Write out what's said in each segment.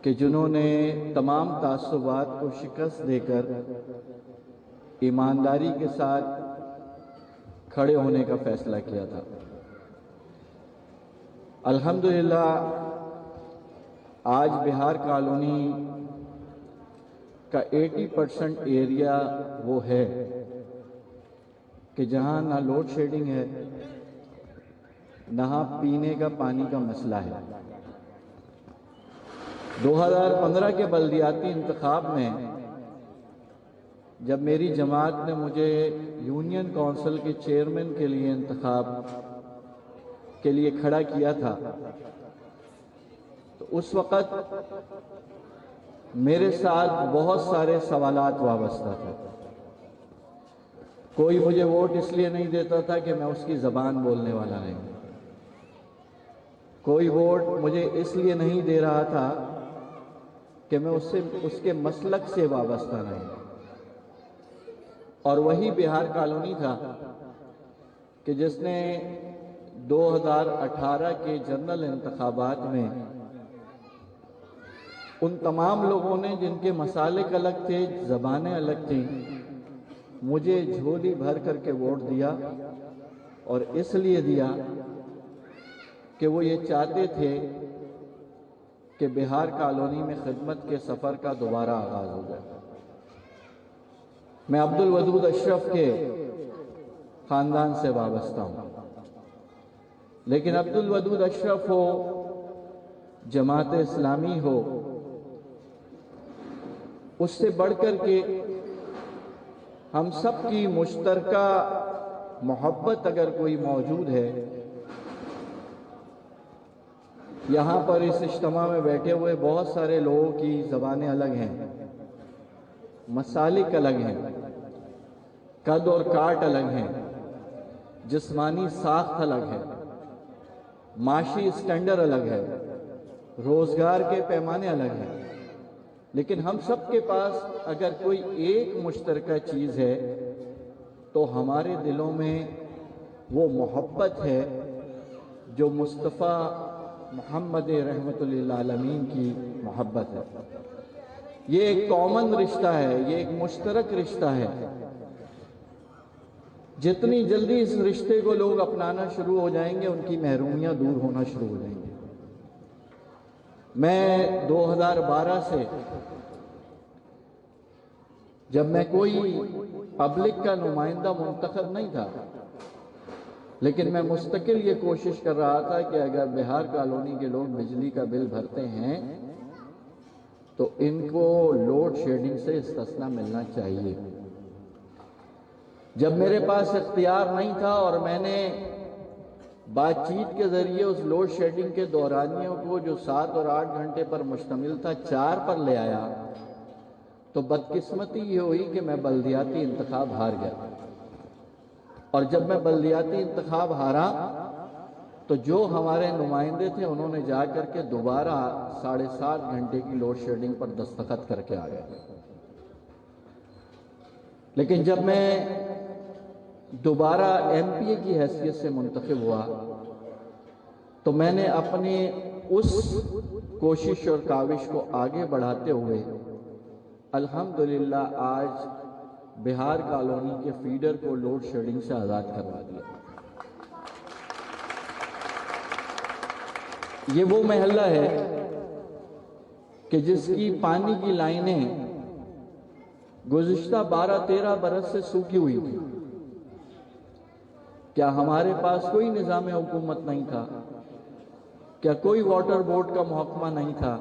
کہ جنہوں نے تمام تعصبات کو شکست دے کر ایمانداری کے ساتھ کھڑے ہونے کا فیصلہ کیا تھا۔ الحمدللہ آج بہار کالونی کا 80% ایریا وہ ہے کہ جہاں نہ لوڈ شیڈنگ ہے، نہ پینے کا پانی کا مسئلہ ہے۔ 2015 کے بلدیاتی انتخاب میں جب میری جماعت نے مجھے یونین کونسل کے چیئرمین کے لیے انتخاب کے لیے کھڑا کیا تھا، تو اس وقت میرے ساتھ بہت سارے سوالات وابستہ تھے۔ کوئی مجھے ووٹ اس لیے نہیں دیتا تھا کہ میں اس کی زبان بولنے والا نہیں، کوئی ووٹ مجھے اس لیے نہیں دے رہا تھا کہ میں اس کے مسلک سے وابستہ نہیں۔ اور وہی بہار کالونی تھا کہ جس نے 2018 کے جنرل انتخابات میں ان تمام لوگوں نے جن کے مسالک الگ تھے، زبانیں الگ تھیں، مجھے جھولی بھر کر کے ووٹ دیا، اور اس لیے دیا کہ وہ یہ چاہتے تھے کہ بہار کالونی میں خدمت کے سفر کا دوبارہ آغاز ہو جائے۔ میں عبدالودود اشرف کے خاندان سے وابستہ ہوں، لیکن عبدالودود اشرف ہو، جماعت اسلامی ہو، اس سے بڑھ کر کے ہم سب کی مشترکہ محبت اگر کوئی موجود ہے، یہاں پر اس اجتماع میں بیٹھے ہوئے بہت سارے لوگوں کی زبانیں الگ ہیں، مسالک الگ ہیں، قد اور کاٹ الگ ہیں، جسمانی ساخت الگ ہے، معاشی اسٹینڈرڈ الگ ہے، روزگار کے پیمانے الگ ہیں، لیکن ہم سب کے پاس اگر کوئی ایک مشترکہ چیز ہے تو ہمارے دلوں میں وہ محبت ہے جو مصطفیٰ محمد رحمت للعالمین کی محبت ہے۔ یہ ایک کامن رشتہ ہے، یہ ایک مشترک رشتہ ہے۔ جتنی جلدی اس رشتے کو لوگ اپنانا شروع ہو جائیں گے، ان کی محرومیاں دور ہونا شروع ہو جائیں گے۔ میں 2012 سے جب میں کوئی پبلک کا نمائندہ منتخب نہیں تھا، لیکن میں مستقل یہ کوشش کر رہا تھا کہ اگر بہار کالونی کے لوگ بجلی کا بل بھرتے ہیں تو ان کو لوڈ شیڈنگ سے استثنا ملنا چاہیے۔ جب میرے پاس اختیار نہیں تھا اور میں نے بات چیت کے ذریعے اس لوڈ شیڈنگ کے دورانیوں کو جو 7 اور 8 گھنٹے پر مشتمل تھا 4 پر لے آیا، تو بدقسمتی یہ ہوئی کہ میں بلدیاتی انتخاب ہار گیا، اور جب میں بلدیاتی انتخاب ہارا تو جو ہمارے نمائندے تھے انہوں نے جا کر کے دوبارہ 7.5 گھنٹے کی لوڈ شیڈنگ پر دستخط کر کے آ گئے۔ لیکن جب میں دوبارہ ایم پی اے کی حیثیت سے منتخب ہوا تو میں نے اپنے اس کوشش اور کاوش کو آگے بڑھاتے ہوئے الحمدللہ آج بہار کالونی کے فیڈر کو لوڈ شیڈنگ سے آزاد کروا دیا۔ یہ وہ محلہ ہے کہ جس کی پانی کی لائنیں گزشتہ 12-13 برس سے سوکھی ہوئی تھی۔ کیا ہمارے پاس کوئی نظام حکومت نہیں تھا؟ کیا کوئی واٹر بورڈ کا محکمہ نہیں تھا؟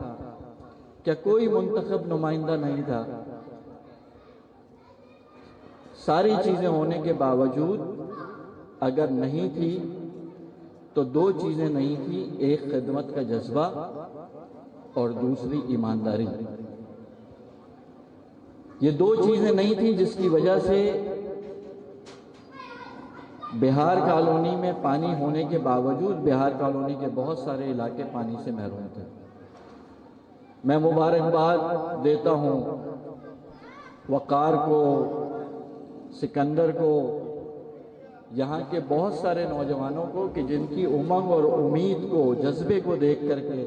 کیا کوئی منتخب نمائندہ نہیں تھا؟ ساری چیزیں ہونے کے باوجود اگر نہیں تھی تو 2 چیزیں نہیں تھی، ایک خدمت کا جذبہ اور دوسری ایمانداری۔ یہ 2 چیزیں نہیں تھی جس کی وجہ سے بہار کالونی میں پانی ہونے کے باوجود بہار کالونی کے بہت سارے علاقے پانی سے محروم تھے۔ میں مبارکباد دیتا ہوں وقار کو، سکندر کو، یہاں کے بہت سارے نوجوانوں کو کہ جن کی امنگ اور امید کو، جذبے کو دیکھ کر کے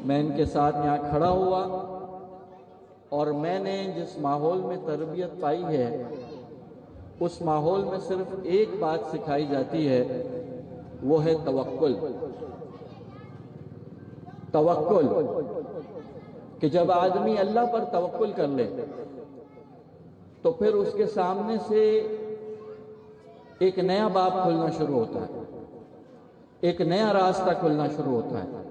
میں ان کے ساتھ یہاں کھڑا ہوا اور میں نے جس ماحول میں تربیت پائی ہے اس ماحول میں صرف ایک بات سکھائی جاتی ہے، وہ ہے توکل۔ توکل کہ جب آدمی اللہ پر توکل کر لے تو پھر اس کے سامنے سے ایک نیا باب کھلنا شروع ہوتا ہے، ایک نیا راستہ کھلنا شروع ہوتا ہے،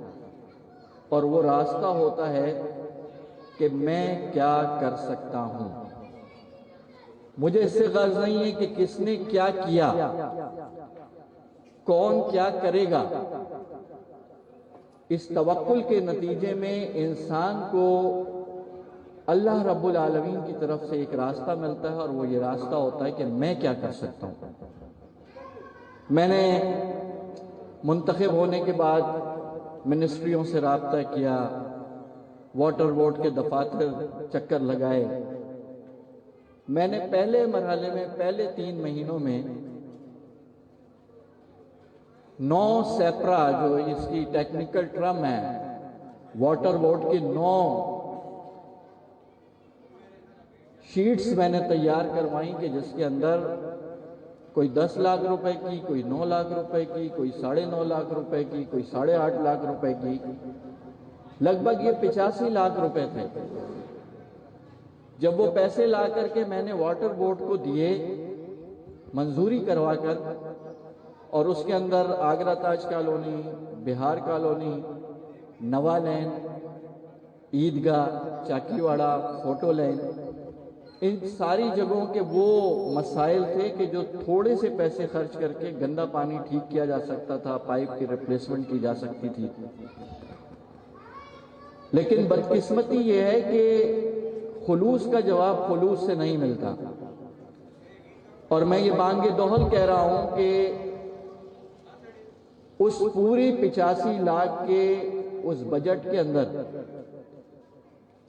اور وہ راستہ ہوتا ہے کہ میں کیا کر سکتا ہوں۔ مجھے اس سے غرض نہیں ہے کہ کس نے کیا کیا، کون کیا کرے گا۔ اس توکل کے نتیجے میں انسان کو اللہ رب العالمین کی طرف سے ایک راستہ ملتا ہے، اور وہ یہ راستہ ہوتا ہے کہ میں کیا کر سکتا ہوں۔ میں نے منتخب ہونے کے بعد منسٹریوں سے رابطہ کیا، واٹر بورڈ کے دفاتر چکر لگائے۔ میں نے پہلے مرحلے میں پہلے 3 مہینوں میں 9 سیپرا، جو اس کی ٹیکنیکل ٹرم ہے، واٹر بورڈ کی 9 شیٹس میں نے تیار کروائیں کہ جس کے اندر کوئی 10 لاکھ روپے کی، کوئی 9 لاکھ روپے کی، کوئی 9.5 لاکھ روپے کی، کوئی 8.5 لاکھ روپے کی، لگ بھگ یہ 85 لاکھ روپے تھے۔ جب وہ پیسے لا کر کے میں نے واٹر بورڈ کو دیے منظوری کروا کر، اور اس کے اندر آگرہ تاج کالونی، بہار کالونی، نوا لین، عیدگاہ، چاکی واڑہ، فوٹو لین، ان ساری جگہوں کے وہ مسائل تھے کہ جو تھوڑے سے پیسے خرچ کر کے گندا پانی ٹھیک کیا جا سکتا تھا، پائپ کی ریپلیسمنٹ کی جا سکتی تھی۔ لیکن بدقسمتی یہ ہے کہ خلوص کا جواب خلوص سے نہیں ملتا، اور میں یہ بانگ دوہل کہہ رہا ہوں کہ اس پوری 85 لاکھ کے اس بجٹ کے اندر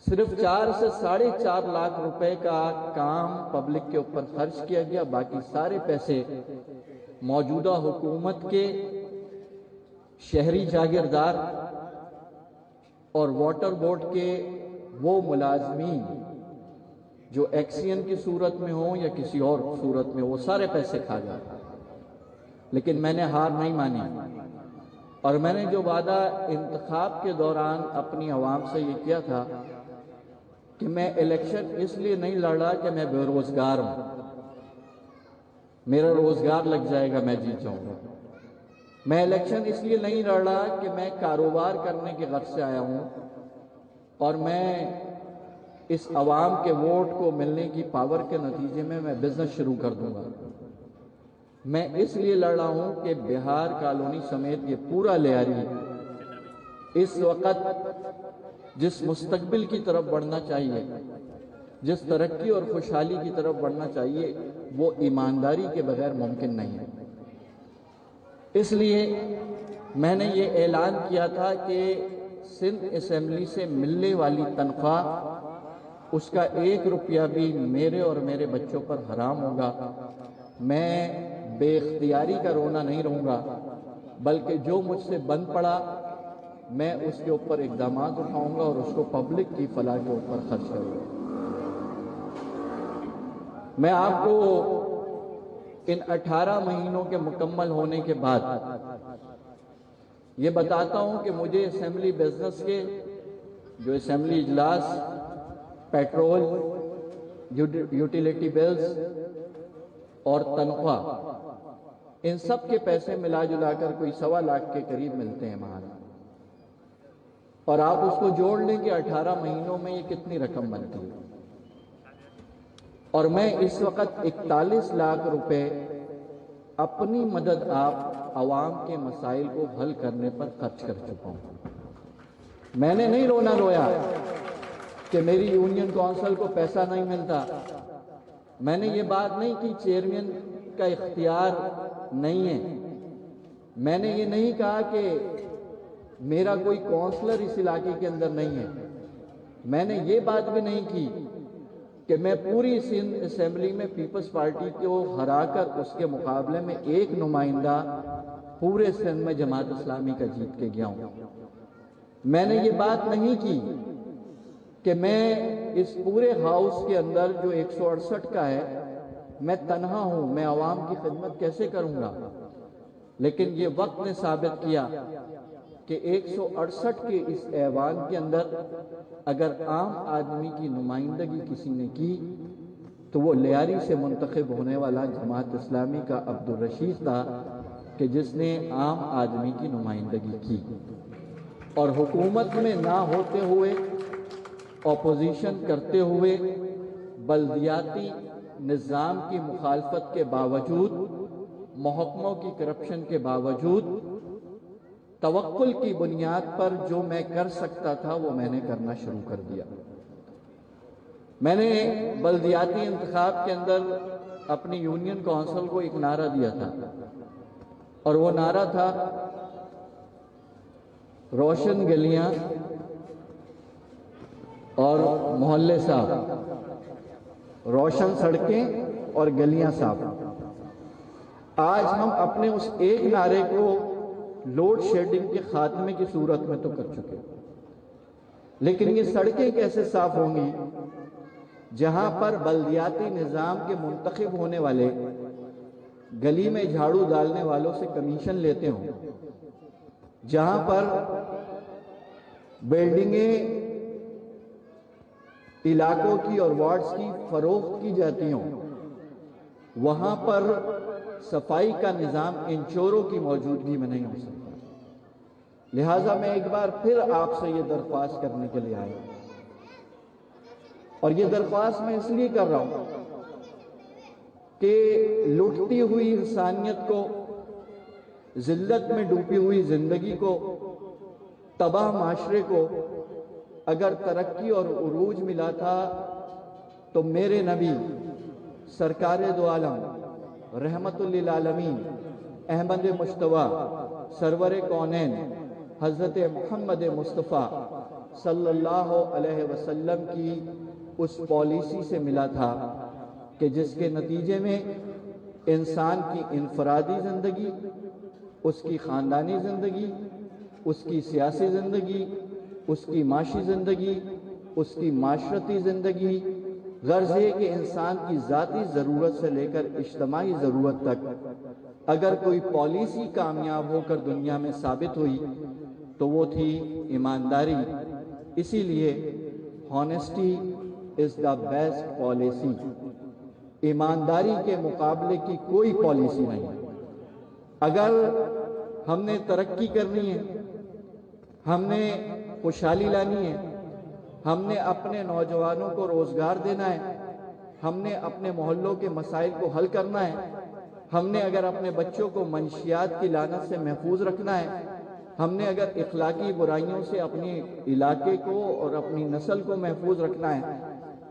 صرف 4 سے 4.5 لاکھ روپے کا کام پبلک کے اوپر خرچ کیا گیا۔ باقی سارے پیسے موجودہ حکومت کے شہری جاگیردار اور واٹر بورڈ کے وہ ملازمین جو ایکسین کی صورت میں ہوں یا کسی اور صورت میں، وہ سارے پیسے کھا گئے۔ لیکن میں نے ہار نہیں مانی، اور میں نے جو وعدہ انتخاب کے دوران اپنی عوام سے یہ کیا تھا کہ میں الیکشن اس لیے نہیں لڑ رہا کہ میں بے روزگار ہوں، میرا روزگار لگ جائے گا، میں جیت جاؤں گا۔ میں الیکشن اس لیے نہیں لڑ رہا کہ میں کاروبار کرنے کے غرض سے آیا ہوں اور میں اس عوام کے ووٹ کو ملنے کی پاور کے نتیجے میں بزنس شروع کر دوں گا۔ میں اس لیے لڑ رہا ہوں کہ بہار کالونی سمیت یہ پورا لیاری اس وقت جس مستقبل کی طرف بڑھنا چاہیے، جس ترقی اور خوشحالی کی طرف بڑھنا چاہیے، وہ ایمانداری کے بغیر ممکن نہیں ہے۔ اس لیے میں نے یہ اعلان کیا تھا کہ سندھ اسمبلی سے ملنے والی تنخواہ، اس کا 1 روپیہ بھی میرے اور میرے بچوں پر حرام ہوگا۔ میں بے اختیاری کا رونا نہیں رہوں گا، بلکہ جو مجھ سے بند پڑا میں اس کے اوپر اقدامات اٹھاؤں گا اور اس کو پبلک کی فلاح کے اوپر خرچ کروں گا۔ میں آپ کو ان 18 مہینوں کے مکمل ہونے کے بعد یہ بتاتا ہوں کہ مجھے اسمبلی بزنس کے جو اسمبلی اجلاس، پیٹرول، یوٹیلیٹی بلز اور تنخواہ، ان سب کے پیسے ملا جلا کر کوئی 1.25 لاکھ کے قریب ملتے ہیں مہاراج، اور آپ اس کو جوڑ لیں کہ 18 مہینوں میں یہ کتنی رقم بنتی ہے۔ اور میں اس وقت 41 لاکھ روپے اپنی مدد آپ عوام کے مسائل کو حل کرنے پر خرچ کر چکا ہوں۔ میں نے نہیں رونا رویا کہ میری یونین کونسل کو پیسہ نہیں ملتا، میں نے یہ بات نہیں کی چیئرمین کا اختیار نہیں ہے، میں نے یہ نہیں کہا کہ میرا کوئی کونسلر اس علاقے کے اندر نہیں ہے، میں نے یہ بات بھی نہیں کی کہ میں پوری سندھ اسمبلی میں پیپلز پارٹی کو ہرا کر اس کے مقابلے میں ایک نمائندہ پورے سندھ میں جماعت اسلامی کا جیت کے گیا ہوں۔ میں نے یہ بات نہیں کی کہ میں اس پورے ہاؤس کے اندر جو 168 کا ہے میں تنہا ہوں، میں عوام کی خدمت کیسے کروں گا، لیکن یہ وقت نے ثابت کیا کہ 168 کے اس ایوان کے اندر اگر عام آدمی کی نمائندگی کسی نے کی تو وہ لیاری سے منتخب ہونے والا جماعت اسلامی کا عبدالرشید تھا کہ جس نے عام آدمی کی نمائندگی کی، اور حکومت میں نہ ہوتے ہوئے، اپوزیشن کرتے ہوئے، بلدیاتی نظام کی مخالفت کے باوجود، محکموں کی کرپشن کے باوجود، توکل کی بنیاد پر جو میں کر سکتا تھا وہ میں نے کرنا شروع کر دیا۔ میں نے بلدیاتی انتخاب کے اندر اپنی یونین کونسل کو ایک نعرہ دیا تھا، اور وہ نعرہ تھا روشن گلیاں اور محلے صاف، روشن سڑکیں اور گلیاں صاف۔ آج ہم اپنے اس ایک نعرے کو لوڈ شیڈنگ کے خاتمے کی صورت میں تو کر چکے، لیکن یہ سڑکیں کیسے صاف ہوں گی جہاں پر بلدیاتی نظام کے منتخب ہونے والے گلی میں جھاڑو ڈالنے والوں سے کمیشن لیتے ہوں، جہاں پر بلڈنگیں علاقوں کی اور وارڈز کی فروخت کی جاتی ہوں، وہاں پر صفائی کا نظام ان چوروں کی موجودگی میں نہیں ہو سکتا۔ لہٰذا میں ایک بار پھر آپ سے یہ درخواست کرنے کے لیے آیا، اور یہ درخواست میں اس لیے کر رہا ہوں کہ لٹتی ہوئی انسانیت کو، ذلت میں ڈوبی ہوئی زندگی کو، تباہ معاشرے کو اگر ترقی اور عروج ملا تھا تو میرے نبی سرکار دو عالم رحمت للعالمین احمد مجتبیٰ سرور کونین حضرت محمد مصطفیٰ صلی اللہ علیہ وسلم کی اس پالیسی سے ملا تھا کہ جس کے نتیجے میں انسان کی انفرادی زندگی، اس کی خاندانی زندگی، اس کی سیاسی زندگی، اس کی معاشی زندگی، اس کی معاشرتی زندگی، غرض ہے کہ انسان کی ذاتی ضرورت سے لے کر اجتماعی ضرورت تک اگر کوئی پالیسی کامیاب ہو کر دنیا میں ثابت ہوئی تو وہ تھی ایمانداری۔ اسی لیے ہانیسٹی از دا بیسٹ پالیسی، ایمانداری کے مقابلے کی کوئی پالیسی نہیں۔ اگر ہم نے ترقی کرنی ہے، ہم نے خوشحالی لانی ہے، ہم نے اپنے نوجوانوں کو روزگار دینا ہے، ہم نے اپنے محلوں کے مسائل کو حل کرنا ہے، ہم نے اگر اپنے بچوں کو منشیات کی لعنت سے محفوظ رکھنا ہے، ہم نے اگر اخلاقی برائیوں سے اپنے علاقے کو اور اپنی نسل کو محفوظ رکھنا ہے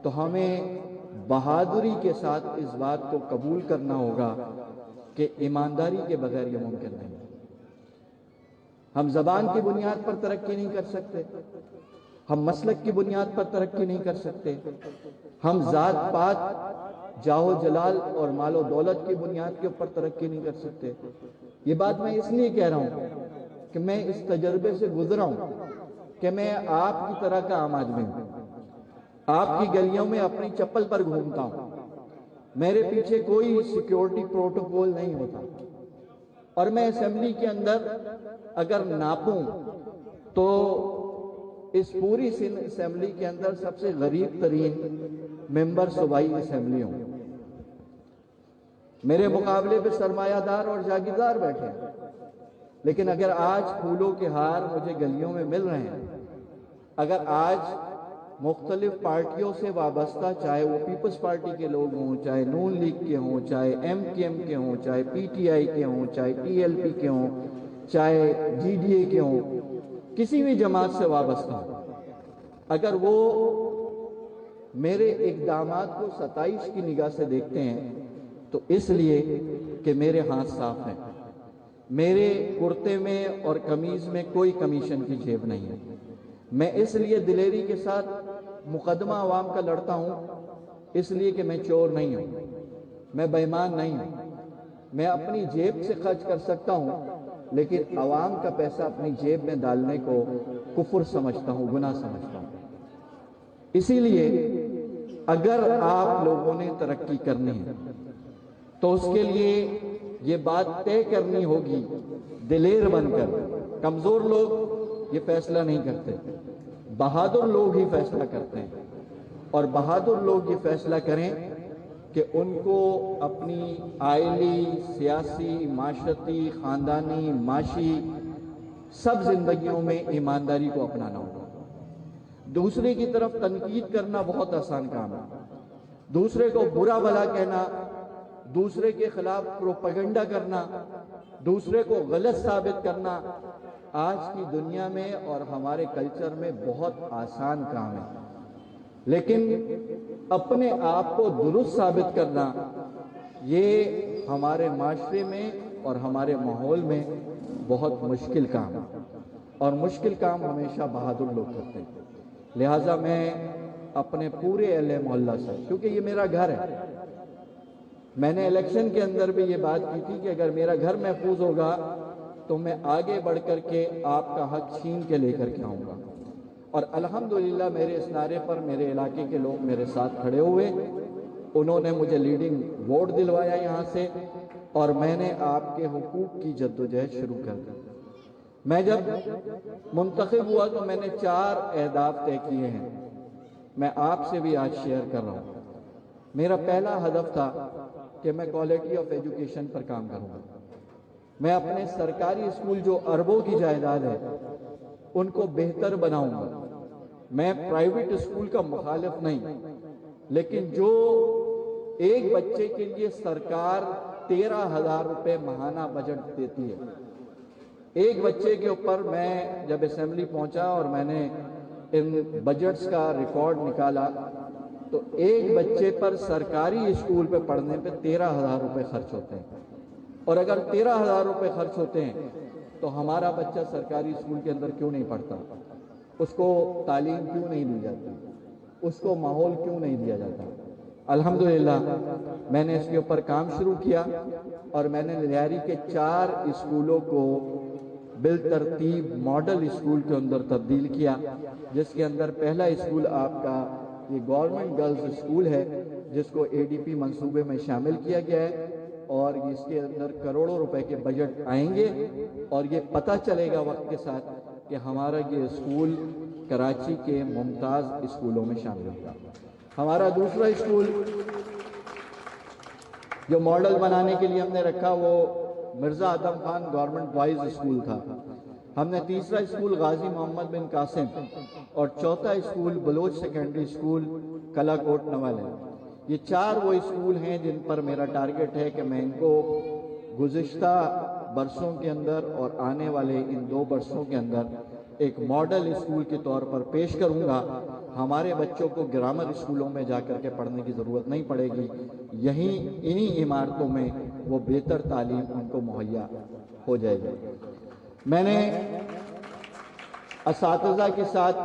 تو ہمیں بہادری کے ساتھ اس بات کو قبول کرنا ہوگا کہ ایمانداری کے بغیر یہ ممکن نہیں۔ ہم زبان کی بنیاد پر ترقی نہیں کر سکتے، ہم مسلک کی بنیاد پر ترقی نہیں کر سکتے، ہم ذات پات، جاہ و جلال اور مال و دولت کی بنیاد کے اوپر ترقی نہیں کر سکتے۔ یہ بات میں اس لیے کہہ رہا ہوں کہ میں اس تجربے سے گزرا ہوں کہ میں آپ کی طرح کا عام آدمی ہوں، آپ کی گلیوں میں اپنی چپل پر گھومتا ہوں، میرے پیچھے کوئی سیکیورٹی پروٹوکول نہیں ہوتا، اور میں اسمبلی کے اندر اگر ناپوں تو اس پوری اسمبلی کے اندر سب سے غریب ترین ممبر صوبائی اسمبلی ہوں۔ میرے مقابلے پہ سرمایہ دار اور جاگیردار بیٹھے ہیں، لیکن اگر آج پھولوں کے ہار مجھے گلیوں میں مل رہے ہیں، اگر آج مختلف پارٹیوں سے وابستہ، چاہے وہ پیپلز پارٹی کے لوگ ہوں، چاہے نون لیگ کے ہوں، چاہے ایم کیو ایم کے ہوں، چاہے پی ٹی آئی کے ہوں، چاہے ٹی ایل پی کے ہوں، چاہے جی ڈی اے کے ہوں، کسی بھی جماعت سے وابستہ ہوں، اگر وہ میرے اقدامات کو 27 کی نگاہ سے دیکھتے ہیں تو اس لیے کہ میرے ہاتھ صاف ہیں، میرے کرتے میں اور قمیض میں کوئی کمیشن کی جیب نہیں ہے، میں اس لیے دلیری کے ساتھ مقدمہ عوام کا لڑتا ہوں، اس لیے کہ میں چور نہیں ہوں، میں بے ایمان نہیں ہوں، میں اپنی جیب سے خرچ کر سکتا ہوں لیکن عوام کا پیسہ اپنی جیب میں ڈالنے کو کفر سمجھتا ہوں، گناہ سمجھتا ہوں۔ اسی لیے اگر آپ لوگوں نے ترقی کرنی ہے تو اس کے لیے یہ بات طے کرنی ہوگی دلیر بن کر۔ کمزور لوگ یہ فیصلہ نہیں کرتے، بہادر لوگ ہی فیصلہ کرتے ہیں، اور بہادر لوگ یہ فیصلہ کریں کہ ان کو اپنی آئلی، سیاسی، معاشرتی، خاندانی، معاشی سب زندگیوں میں ایمانداری کو اپنانا ہوگا۔ دوسرے کی طرف تنقید کرنا بہت آسان کام ہے، دوسرے کو برا بھلا کہنا، دوسرے کے خلاف پروپیگنڈا کرنا، دوسرے کو غلط ثابت کرنا آج کی دنیا میں اور ہمارے کلچر میں بہت آسان کام ہے، لیکن اپنے آپ کو درست ثابت کرنا یہ ہمارے معاشرے میں اور ہمارے ماحول میں بہت مشکل کام ہے، اور مشکل کام ہمیشہ بہادر لوگ کرتے ہیں۔ لہٰذا میں اپنے پورے اہل محلہ سے، کیونکہ یہ میرا گھر ہے، میں نے الیکشن کے اندر بھی یہ بات کی تھی کہ اگر میرا گھر محفوظ ہوگا تو میں آگے بڑھ کر کے آپ کا حق چھین کے لے کر کے آؤں گا، اور الحمدللہ میرے اس نعرے پر میرے علاقے کے لوگ میرے ساتھ کھڑے ہوئے، انہوں نے مجھے لیڈنگ ووٹ دلوایا یہاں سے، اور میں نے آپ کے حقوق کی جدوجہد شروع کر دی۔ میں جب منتخب ہوا تو میں نے 4 اہداف طے کیے ہیں، میں آپ سے بھی آج شیئر کر رہا ہوں۔ میرا پہلا ہدف تھا کہ میں کوالٹی آف ایجوکیشن پر کام کروں گا، میں اپنے سرکاری اسکول جو اربوں کی جائیداد ہے ان کو بہتر بناؤں گا۔ میں پرائیویٹ اسکول کا مخالف نہیں، لیکن جو ایک بچے کے لیے سرکار 13,000 روپے ماہانہ بجٹ دیتی ہے، ایک بچے کے اوپر میں جب اسمبلی پہنچا اور میں نے ان بجٹس کا ریکارڈ نکالا تو ایک بچے پر سرکاری اسکول پہ پڑھنے پہ 13,000 روپے خرچ ہوتے ہیں، اور اگر 13,000 روپے خرچ ہوتے ہیں تو ہمارا بچہ سرکاری اسکول کے اندر کیوں نہیں پڑھتا؟ اس کو تعلیم کیوں نہیں دی جاتی؟ اس کو ماحول کیوں نہیں دیا جاتا؟ الحمدللہ میں نے اس کے اوپر کام شروع کیا، اور میں نے لیاری کے 4 اسکولوں کو بالترتیب ماڈل اسکول کے اندر تبدیل کیا، جس کے اندر پہلا اسکول آپ کا یہ گورنمنٹ گرلز اسکول ہے، جس کو ADP منصوبے میں شامل کیا گیا ہے، اور اس کے اندر کروڑوں روپے کے بجٹ آئیں گے، اور یہ پتہ چلے گا وقت کے ساتھ کہ ہمارا یہ اسکول کراچی کے ممتاز اسکولوں میں شامل ہوگا۔ ہمارا دوسرا اسکول جو ماڈل بنانے کے لیے ہم نے رکھا وہ Mirza Adam Khan government boys school تھا۔ ہم نے تیسرا اسکول غازی محمد بن قاسم اور چوتھا اسکول بلوچ سیکنڈری اسکول کلا کوٹ نوال ہے۔ یہ 4 وہ اسکول ہیں جن پر میرا ٹارگٹ ہے کہ میں ان کو گزشتہ برسوں کے اندر اور آنے والے ان 2 برسوں کے اندر ایک ماڈل اسکول کے طور پر پیش کروں گا۔ ہمارے بچوں کو گرامر اسکولوں میں جا کر کے پڑھنے کی ضرورت نہیں پڑے گی، انہی عمارتوں میں وہ بہتر تعلیم ان کو مہیا ہو جائے گی۔ میں نے اساتذہ کے ساتھ،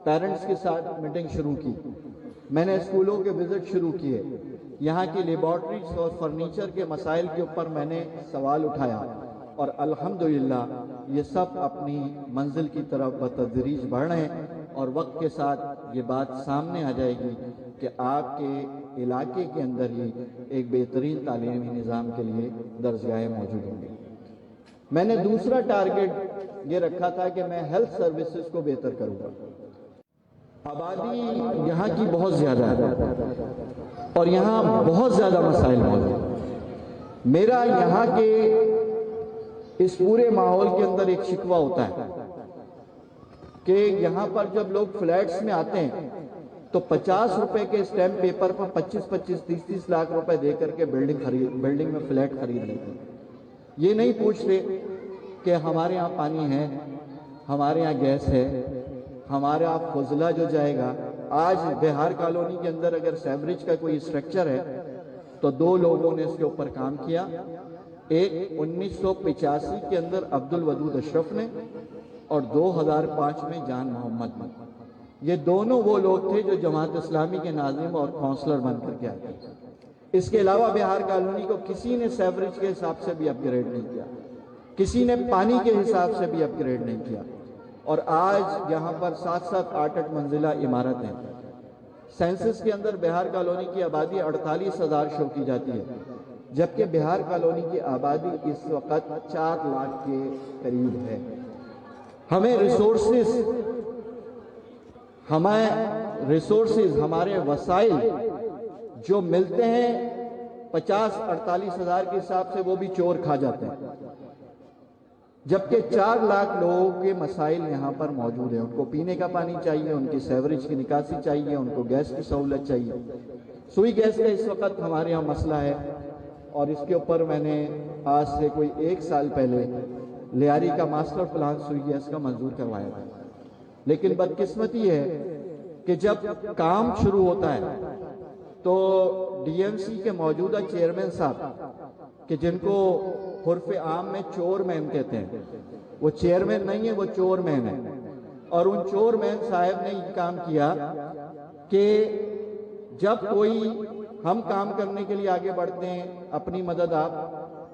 پیرنٹس کے ساتھ میٹنگ شروع کی، میں نے اسکولوں کے وزٹ شروع کیے، یہاں کی لیبارٹریز اور فرنیچر کے مسائل کے اوپر میں نے سوال اٹھایا، اور الحمدللہ یہ سب اپنی منزل کی طرف بتدریج بڑھ رہے ہیں، اور وقت کے ساتھ یہ بات سامنے آ جائے گی کہ آپ کے علاقے کے اندر ہی ایک بہترین تعلیمی نظام کے لیے درسگاہیں موجود ہوں گی۔ میں نے دوسرا ٹارگٹ یہ رکھا تھا کہ میں ہیلتھ سروسز کو بہتر کروں گا۔ آبادی یہاں کی بہت زیادہ ہے اور یہاں بہت زیادہ مسائل موجود ہیں۔ میرا یہاں کے اس پورے ماحول کے اندر ایک شکوہ ہوتا ہے کہ یہاں پر جب لوگ فلیٹس میں آتے ہیں تو 50 روپے کے اسٹیمپ پیپر پر 25-25, 30-30 لاکھ روپے دے کر کے بلڈنگ میں فلیٹ خرید لیتے ہیں۔ یہ نہیں پوچھتے کہ ہمارے یہاں پانی ہے، ہمارے یہاں گیس ہے، ہمارے یہاں فضلہ جو جائے گا۔ آج بہار کالونی کے اندر اگر سیوریج کا کوئی اسٹرکچر ہے تو 2 لوگوں نے اس کے اوپر کام کیا، ایک 1985 کے اندر عبد الودود اشرف نے اور 2005 میں جان محمد نے۔ یہ دونوں وہ لوگ تھے جو جماعت اسلامی کے ناظم اور کونسلر بن کر کے آئے تھے۔ اس کے علاوہ بہار کالونی کو کسی نے سیوریج کے حساب سے بھی اپ گریڈ نہیں کیا، کسی نے پانی کے حساب سے بھی اپ گریڈ نہیں کیا، اور آج یہاں پر 7-7 8-8 منزلہ عمارتیں ہیں۔ سینسس کے اندر بہار کالونی کی آبادی 48,000 شو کی جاتی ہے، جبکہ بہار کالونی کی آبادی اس وقت 4 لاکھ کے قریب ہے۔ ہمیں ریسورسز ہمارے وسائل جو ملتے ہیں 50-48 ہزار کے حساب سے وہ بھی چور کھا جاتے ہیں، جبکہ 4 لاکھ لوگوں کے مسائل یہاں پر موجود ہیں۔ ان کو پینے کا پانی چاہیے، ان کی سیوریج کی نکاسی چاہیے، ان کو گیس کی سہولت چاہیے۔ سوئی گیس کا اس وقت ہمارے یہاں مسئلہ ہے، اور اس کے اوپر میں نے آج سے کوئی 1 سال پہلے لیاری کا ماسٹر پلان سوئی گیس کا منظور کروایا تھا، لیکن بدقسمتی ہے کہ جب کام شروع ہوتا ہے تو ڈی ایم سی کے موجودہ چیئرمین صاحب، کہ جن کو حرف عام میں چور مین کہتے ہیں، وہ چیئرمین نہیں ہے، وہ چور مین ہے، اور ان چور مین صاحب نے یہ کام کیا کہ جب کوئی ہم کام کرنے کے لیے آگے بڑھتے ہیں، اپنی مدد آپ،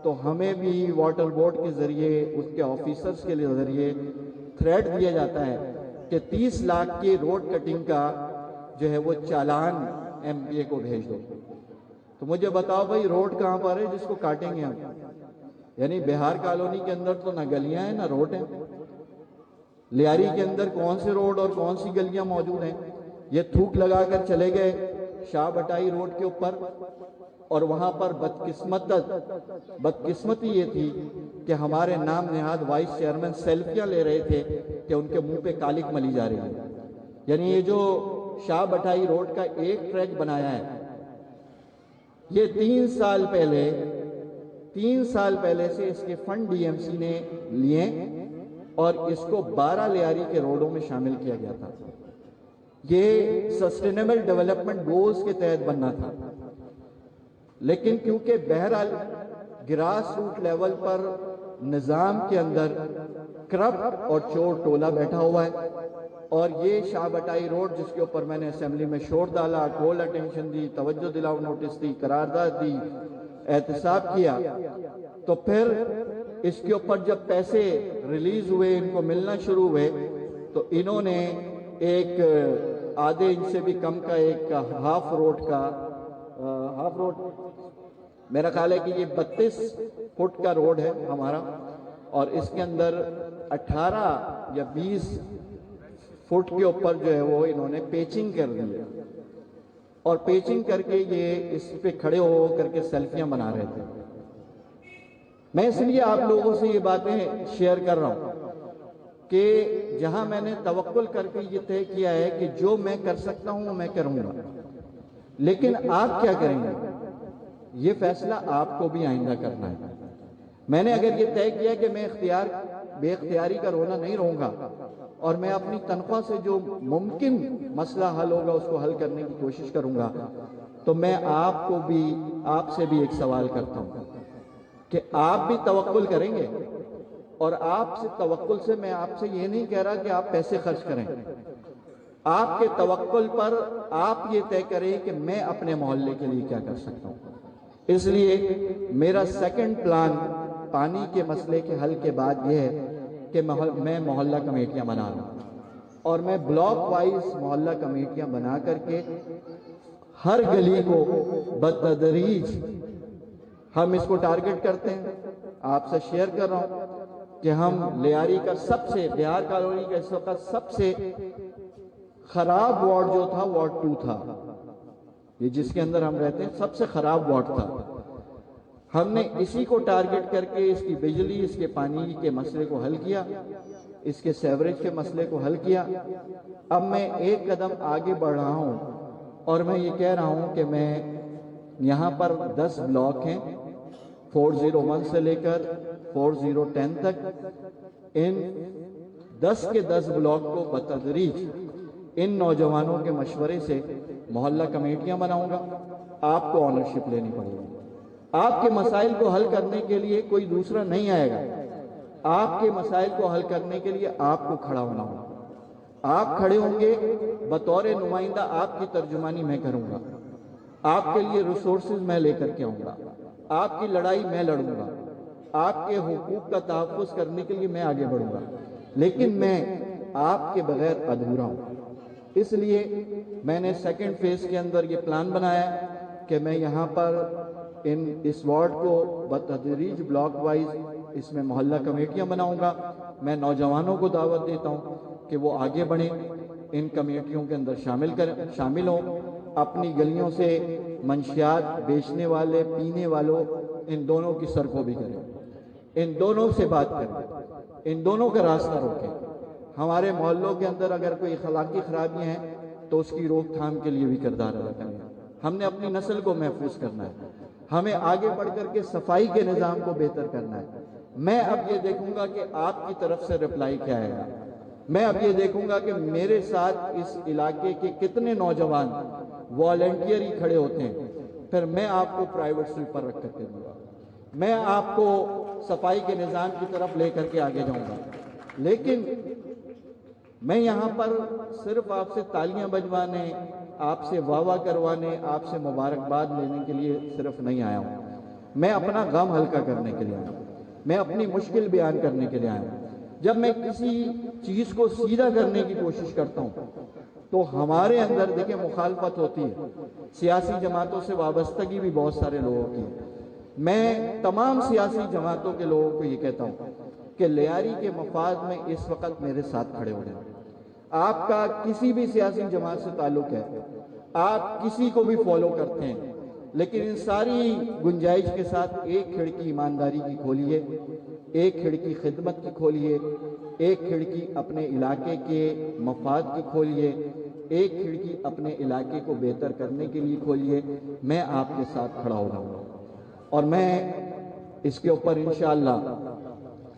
تو ہمیں بھی واٹر بورڈ کے ذریعے، اس کے آفیسرز کے ذریعے تھریٹ دیا جاتا ہے کہ 30 لاکھ کی روڈ کٹنگ کا جو ہے وہ چالان ایم پی اے کو بھیج دو۔ تو مجھے بتاؤ بھائی، روڈ کہاں پر ہے جس کو کاٹیں گے ہم؟ یعنی بہار کالونی کے اندر تو نہ گلیاں ہیں نہ روڈ ہیں، لیاری کے اندر کون سے روڈ اور کون سی گلیاں موجود ہیں؟ یہ تھوک لگا کر چلے گئے شاہ بٹائی روڈ کے اوپر، اور وہاں پر بدقسمتی یہ تھی کہ ہمارے نام نہاد وائس چیئرمین سیلفیاں لے رہے تھے کہ ان کے منہ پہ کالک ملی جا رہی ہے۔ یعنی یہ جو شاہ بٹائی روڈ کا ایک ٹریک بنایا ہے، یہ 3 سال پہلے سے اس کے فنڈ ڈی ایم سی نے لیے اور اس کو 12 لیاری کے روڈوں میں شامل کیا گیا تھا۔ یہ سسٹینیبل ڈیولپمنٹ گولز کے تحت بننا تھا، لیکن کیونکہ بہرحال گراس روٹ لیول پر نظام کے اندر کرپٹ اور چور ٹولہ بیٹھا ہوا ہے، اور یہ شاہ بٹائی روڈ جس کے اوپر میں نے اسمبلی میں شور ڈالا، کال اٹینشن دی، توجہ دلاؤ نوٹس دی، قرارداد دی، احتساب کیا، تو پھر اس کے اوپر جب پیسے ریلیز ہوئے، ان کو ملنا شروع ہوئے، تو انہوں نے ایک آدھے انچ سے بھی کم کا ایک ہاف روڈ میرا خیال ہے کہ یہ 32 فٹ کا روڈ ہے ہمارا، اور اس کے اندر 18 یا 20 فٹ کے اوپر جو ہے وہ انہوں نے پیچنگ کر دی ہے، اور پیچنگ کر کے یہ اس پہ کھڑے ہو کر کے سیلفیاں بنا رہے تھے۔ میں اس لیے آپ لوگوں سے یہ باتیں شیئر کر رہا ہوں کہ جہاں میں نے توکل کر کے یہ طے کیا ہے کہ جو میں کر سکتا ہوں وہ میں کروں گا، لیکن آپ کیا کریں گے یہ فیصلہ آپ کو بھی آئندہ کرنا ہے۔ میں نے اگر یہ طے کیا کہ میں بے اختیاری کا رونا نہیں رہوں گا، اور میں اپنی تنخواہ سے جو ممکن مسئلہ حل ہوگا اس کو حل کرنے کی کوشش کروں گا، تو میں آپ سے بھی ایک سوال کرتا ہوں کہ آپ بھی توکل کریں گے؟ اور آپ سے توکل سے میں آپ سے یہ نہیں کہہ رہا کہ آپ پیسے خرچ کریں، آپ کے توکل پر آپ یہ طے کریں کہ میں اپنے محلے کے لیے کیا کر سکتا ہوں۔ اس لیے میرا سیکنڈ پلان پانی کے مسئلے کے حل کے بعد یہ ہے کہ میں محلہ کمیٹیاں بنا رہا ہوں، اور میں بلاک وائز محلہ کمیٹیاں بنا کر کے ہر گلی کو بتدریج ہم اس کو ٹارگٹ کرتے ہیں۔ آپ سے شیئر کر رہا ہوں کہ ہم لیاری کا بہار کالونی کا اس وقت سب سے خراب وارڈ جو تھا وارڈ 2 تھا، یہ جس کے اندر ہم رہتے ہیں سب سے خراب وارڈ تھا۔ ہم نے اسی کو ٹارگٹ کر کے اس کی بجلی، اس کے پانی کے مسئلے کو حل کیا، اس کے سیوریج کے مسئلے کو حل کیا۔ اب میں ایک قدم آگے بڑھ رہا ہوں، اور میں یہ کہہ رہا ہوں کہ میں یہاں پر 10 بلاک ہیں، 401 سے لے کر 4010 تک، ان 10 کے 10 بلاک کو بتدریج ان نوجوانوں کے مشورے سے محلہ کمیٹیاں بناؤں گا۔ آپ کو آنرشپ لینی پڑے گی، آپ کے مسائل کو حل کرنے کے لیے کوئی دوسرا نہیں آئے گا، آپ کے مسائل کو حل کرنے کے لیے آپ کو کھڑا ہونا ہوگا۔ آپ کھڑے ہوں گے بطور نمائندہ، آپ کی ترجمانی میں کروں گا، آپ کے لیے ریسورسز میں لے کر کے آؤں گا، آپ کی لڑائی میں لڑوں گا، آپ کے حقوق کا تحفظ کرنے کے لیے میں آگے بڑھوں گا، لیکن میں آپ کے بغیر ادھورا ہوں۔ اس لیے میں نے سیکنڈ فیز کے اندر یہ پلان بنایا کہ میں یہاں پر اس وارڈ کو بتدریج بلاک وائز اس میں محلہ کمیٹیاں بناؤں گا۔ میں نوجوانوں کو دعوت دیتا ہوں کہ وہ آگے بڑھیں، ان کمیٹیوں کے اندر شامل ہوں، اپنی گلیوں سے منشیات بیچنے والے، پینے والوں، ان دونوں کی سرکوبی کریں، ان دونوں سے بات کریں، ان دونوں کا راستہ روکیں۔ ہمارے محلوں کے اندر اگر کوئی اخلاقی خرابیاں ہیں تو اس کی روک تھام کے لیے بھی کردار ادا کریں۔ ہم نے اپنی نسل کو محفوظ کرنا ہے، ہمیں آگے بڑھ کر کے صفائی کے نظام کو بہتر کرنا ہے۔ میں اب یہ دیکھوں گا کہ آپ کی طرف سے رپلائی کیا آئے گا، میں اب یہ دیکھوں گا کہ میرے ساتھ اس علاقے کے کتنے نوجوان والنٹیئر ہی کھڑے ہوتے ہیں، پھر میں آپ کو پرائیویٹ سویپر رکھ کر کے دوں گا، میں آپ کو صفائی کے نظام کی طرف لے کر کے آگے جاؤں گا۔ لیکن میں یہاں پر صرف آپ سے تالیاں بجوانے، آپ سے واہ واہ کروانے، آپ سے مبارکباد لینے کے لیے صرف نہیں آیا ہوں، میں اپنا غم ہلکا کرنے کے لیے آیا ہوں، میں اپنی مشکل بیان کرنے کے لیے آیا ہوں۔ جب میں کسی چیز کو سیدھا کرنے کی کوشش کرتا ہوں تو ہمارے اندر دیکھیں مخالفت ہوتی ہے، سیاسی جماعتوں سے وابستگی بھی بہت سارے لوگوں کی ہے۔ میں تمام سیاسی جماعتوں کے لوگوں کو یہ کہتا ہوں کہ لیاری کے مفاد میں اس وقت میرے ساتھ کھڑے ہو جائیں۔ آپ کا کسی بھی سیاسی جماعت سے تعلق ہے، آپ کسی کو بھی فالو کرتے ہیں، لیکن ان ساری گنجائش کے ساتھ ایک کھڑکی ایمانداری کی کھولیے، ایک کھڑکی خدمت کی کھولیے، ایک کھڑکی اپنے علاقے کے مفاد کی کھولیے، ایک کھڑکی اپنے علاقے کو بہتر کرنے کے لیے کھولیے۔ میں آپ کے ساتھ کھڑا ہو رہا ہوں اور میں اس کے اوپر انشاءاللہ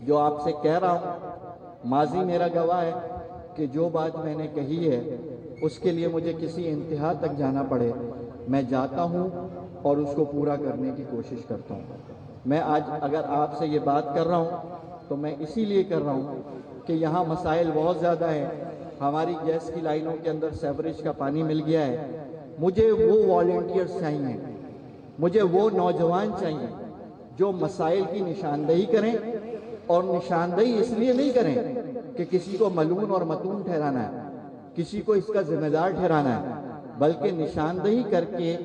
جو آپ سے کہہ رہا ہوں، ماضی میرا گواہ ہے کہ جو بات میں نے کہی ہے اس کے لیے مجھے کسی انتہا تک جانا پڑے میں جاتا ہوں اور اس کو پورا کرنے کی کوشش کرتا ہوں۔ میں آج اگر آپ سے یہ بات کر رہا ہوں تو میں اسی لیے کر رہا ہوں کہ یہاں مسائل بہت زیادہ ہیں، ہماری گیس کی لائنوں کے اندر سیوریج کا پانی مل گیا ہے۔ مجھے وہ والنٹیئرز چاہیے، مجھے وہ نوجوان چاہیے جو مسائل کی نشاندہی کریں، اور نشاندہی اس لیے نہیں کریں کہ کسی کو ملعون اور متون ٹھہرانا ہے، کسی کو اس کا ذمہ دار ٹھہرانا ہے، بلکہ نشاندہی کر کے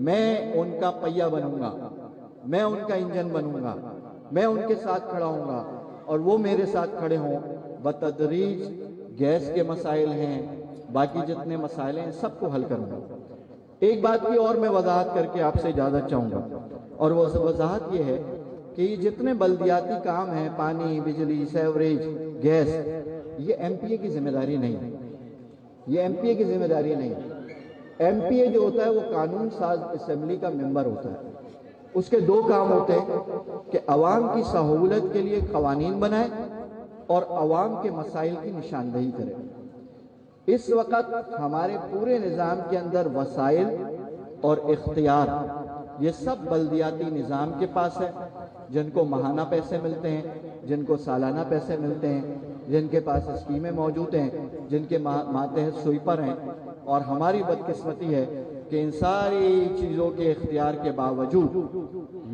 میں ان کا پہیہ بنوں گا، میں ان کا انجن بنوں گا، میں ان کے ساتھ کھڑا ہوں گا اور وہ میرے ساتھ کھڑے ہوں۔ بتدریج گیس کے مسائل ہیں، باقی جتنے مسائل ہیں سب کو حل کروں گا۔ ایک بات کی اور میں وضاحت کر کے آپ سے اجازت چاہوں گا، اور وہ وضاحت یہ ہے کہ یہ جتنے بلدیاتی کام ہیں، پانی، بجلی، سیوریج، گیس، یہ ایم پی اے کی ذمہ داری نہیں ہے، یہ ایم پی اے کی ذمہ داری نہیں ہے۔ ایم پی اے جو ہوتا ہے وہ قانون ساز اسمبلی کا ممبر ہوتا ہے، اس کے دو کام ہوتے ہیں کہ عوام کی سہولت کے لیے قوانین بنائے اور عوام کے مسائل کی نشاندہی کرے۔ اس وقت ہمارے پورے نظام کے اندر وسائل اور اختیار یہ سب بلدیاتی نظام کے پاس ہے، جن کو ماہانہ پیسے ملتے ہیں، جن کو سالانہ پیسے ملتے ہیں، جن کے پاس اسکیمیں موجود ہیں، جن کے ماتحت سویپر ہیں، اور ہماری بدقسمتی ہے کہ ان ساری چیزوں کے اختیار کے باوجود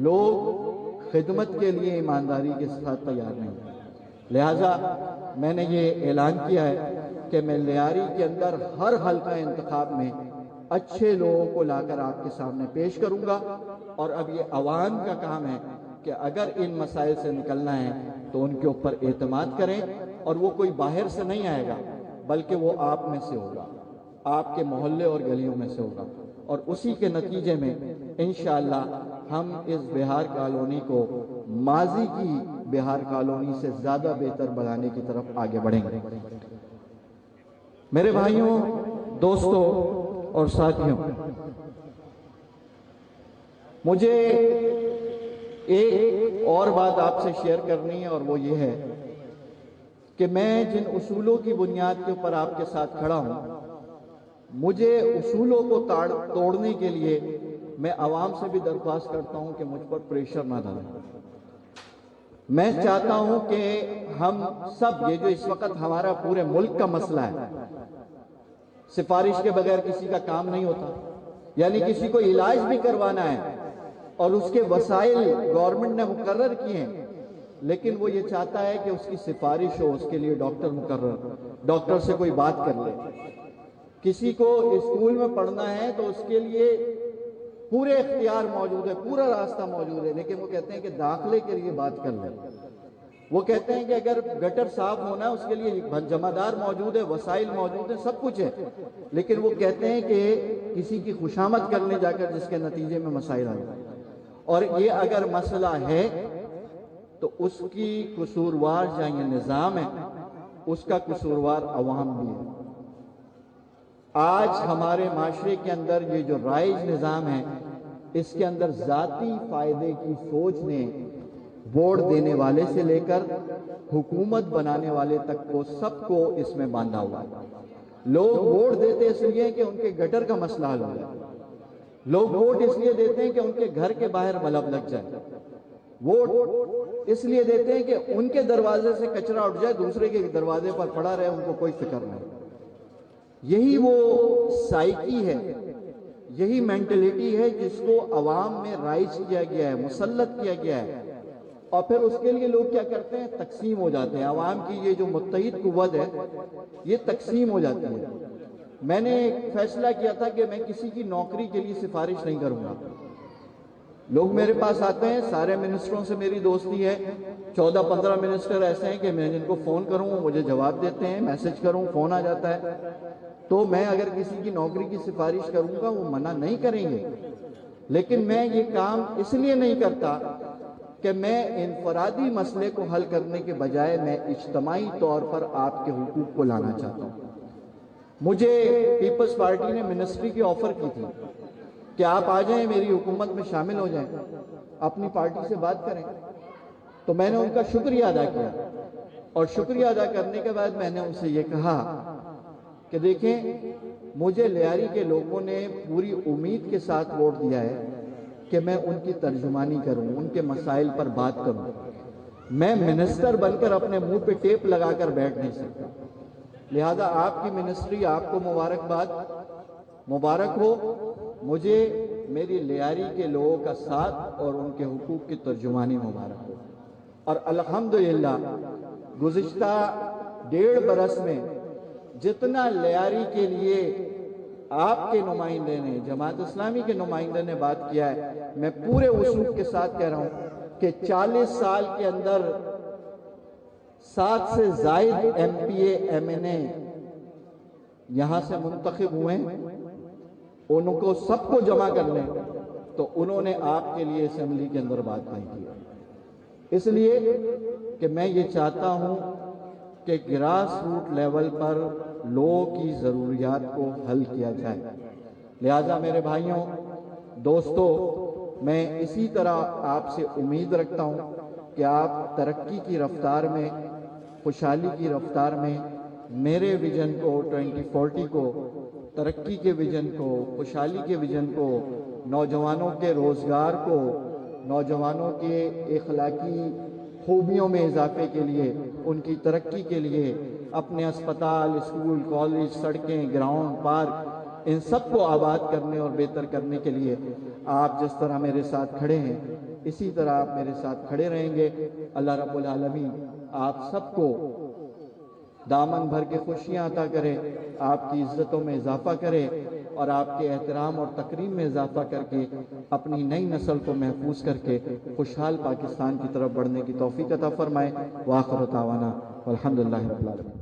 لوگ خدمت کے لیے ایمانداری کے ساتھ تیار نہیں۔ لہٰذا میں نے یہ اعلان کیا ہے کہ میں لیاری کے اندر ہر حلقہ انتخاب میں اچھے لوگوں کو لا کر آپ کے سامنے پیش کروں گا، اور اب یہ عوام کا کام ہے کہ اگر ان مسائل سے نکلنا ہے تو ان کے اوپر اعتماد کریں، اور وہ کوئی باہر سے نہیں آئے گا بلکہ وہ آپ میں سے ہوگا، آپ کے محلے اور گلیوں میں سے ہوگا، اور اسی کے نتیجے میں انشاءاللہ ہم اس بہار کالونی کو ماضی کی بہار کالونی سے زیادہ بہتر بنانے کی طرف آگے بڑھیں گے۔ میرے بھائیوں، دوستوں اور ساتھیوں، مجھے ایک اور بات آپ سے شیئر کرنی ہے، اور وہ یہ ہے کہ میں جن اصولوں کی بنیاد کے اوپر آپ کے ساتھ کھڑا ہوں، مجھے اصولوں کو توڑنے کے لیے میں عوام سے بھی درخواست کرتا ہوں کہ مجھ پر پریشر نہ ڈالیں۔ میں چاہتا ہوں کہ ہم سب، یہ جو اس وقت ہمارا پورے ملک کا مسئلہ ہے، سفارش کے بغیر کسی کا کام نہیں ہوتا، یعنی کسی کو علاج بھی کروانا ہے اور اس کے وسائل گورنمنٹ نے مقرر کیے ہیں، لیکن وہ یہ چاہتا ہے کہ اس کی سفارش ہو، اس کے لیے ڈاکٹر مقرر، ڈاکٹر سے کوئی بات کر لے۔ کسی کو اسکول میں پڑھنا ہے تو اس کے لیے پورے اختیار موجود ہے، پورا راستہ موجود ہے، لیکن وہ کہتے ہیں کہ داخلے کے لیے بات کر لیں۔ وہ کہتے ہیں کہ اگر گٹر صاف ہونا ہے اس کے لیے جمع دار موجود ہے، وسائل موجود ہیں، سب کچھ ہے، لیکن وہ کہتے ہیں کہ کسی کی خوشامد کرنے جا کر جس کے نتیجے میں مسائل آئے۔ اور یہ اگر مسئلہ ہے تو اس کی قصوروار جہاں یہ نظام ہے اس کا قصوروار عوام بھی ہے۔ آج ہمارے معاشرے کے اندر یہ جو رائج نظام ہے اس کے اندر ذاتی فائدے کی سوچ نے ووٹ دینے والے سے لے کر حکومت بنانے والے تک کو سب کو اس میں باندھا ہوا ہے۔ لوگ ووٹ دیتے اس لیے کہ ان کے گٹر کا مسئلہ حل ہو جائے، لوگ ووٹ اس لیے دیتے ہیں کہ ان کے گھر کے باہر بلب لگ جائے، ووٹ اس لیے دیتے ہیں کہ ان کے دروازے سے کچرا اٹھ جائے، دوسرے کے دروازے پر پڑا رہے، ان کو کوئی فکر نہیں۔ یہی وہ سائیکی ہے، یہی مینٹلٹی ہے جس کو عوام میں رائج کیا گیا ہے، مسلط کیا گیا ہے، اور پھر اس کے لیے لوگ کیا کرتے ہیں، تقسیم ہو جاتے ہیں۔ عوام کی یہ جو متحد قوت ہے یہ تقسیم ہو جاتی ہے۔ میں نے ایک فیصلہ کیا تھا کہ میں کسی کی نوکری کے لیے سفارش نہیں کروں گا۔ لوگ میرے پاس آتے ہیں، سارے منسٹروں سے میری دوستی ہے، 14-15 منسٹر ایسے ہیں کہ میں جن کو فون کروں وہ مجھے جواب دیتے ہیں، میسج کروں فون آ جاتا ہے۔ تو میں اگر کسی کی نوکری کی سفارش کروں گا وہ منع نہیں کریں گے، لیکن میں یہ کام اس لیے نہیں کرتا کہ میں انفرادی مسئلے کو حل کرنے کے بجائے میں اجتماعی طور پر آپ کے حقوق کو لانا چاہتا ہوں۔ مجھے پیپلز پارٹی نے منسٹری کی آفر کی تھی کہ آپ آ جائیں، میری حکومت میں شامل ہو جائیں، اپنی پارٹی سے بات کریں، تو میں نے ان کا شکریہ ادا کیا، اور شکریہ ادا کرنے کے بعد میں نے ان سے یہ کہا کہ دیکھیں مجھے لیاری کے لوگوں نے پوری امید کے ساتھ ووٹ دیا ہے کہ میں ان کی ترجمانی کروں، ان کے مسائل پر بات کروں۔ میں منسٹر بن کر اپنے منہ پہ ٹیپ لگا کر بیٹھ نہیں سکتا، لہذا آپ کی منسٹری آپ کو مبارکباد، مبارک ہو، مجھے میری لیاری کے لوگوں کا ساتھ اور ان کے حقوق کی ترجمانی مبارک ہو۔ اور الحمدللہ گزشتہ 1.5 برس میں جتنا لیاری کے لیے آپ کے نمائندے نے، جماعت اسلامی کے نمائندے نے بات کیا ہے، میں پورے وثوق کے ساتھ کہہ رہا ہوں کہ 40 سال کے اندر 7 سے زائد M P A M N A یہاں سے منتخب ہوئے، ان کو سب کو جمع کر لیں تو انہوں نے آپ کے لیے اسمبلی کے اندر بات نہیں کی، اس لیے کہ میں یہ چاہتا ہوں کہ گراس روٹ لیول پر لوگوں کی ضروریات کو حل کیا جائے۔ لہذا میرے بھائیوں، دوستوں، میں اسی طرح آپ سے امید رکھتا ہوں کہ آپ ترقی کی رفتار میں، خوشحالی کی رفتار میں میرے ویژن کو 2040 کو، ترقی کے ویژن کو، خوشحالی کے ویژن کو، نوجوانوں کے روزگار کو، نوجوانوں کے اخلاقی خوبیوں میں اضافے کے لیے، ان کی ترقی کے لیے، اپنے اسپتال، اسکول، کالج، سڑکیں، گراؤنڈ، پارک، ان سب کو آباد کرنے اور بہتر کرنے کے لیے آپ جس طرح میرے ساتھ کھڑے ہیں اسی طرح آپ میرے ساتھ کھڑے رہیں گے۔ اللہ رب العالمین آپ سب کو دامن بھر کے خوشیاں عطا کرے، آپ کی عزتوں میں اضافہ کرے، اور آپ کے احترام اور تکریم میں اضافہ کر کے اپنی نئی نسل کو محفوظ کر کے خوشحال پاکستان کی طرف بڑھنے کی توفیق عطا فرمائے۔ وآخر دعوانا والحمدللہ رب العالمین۔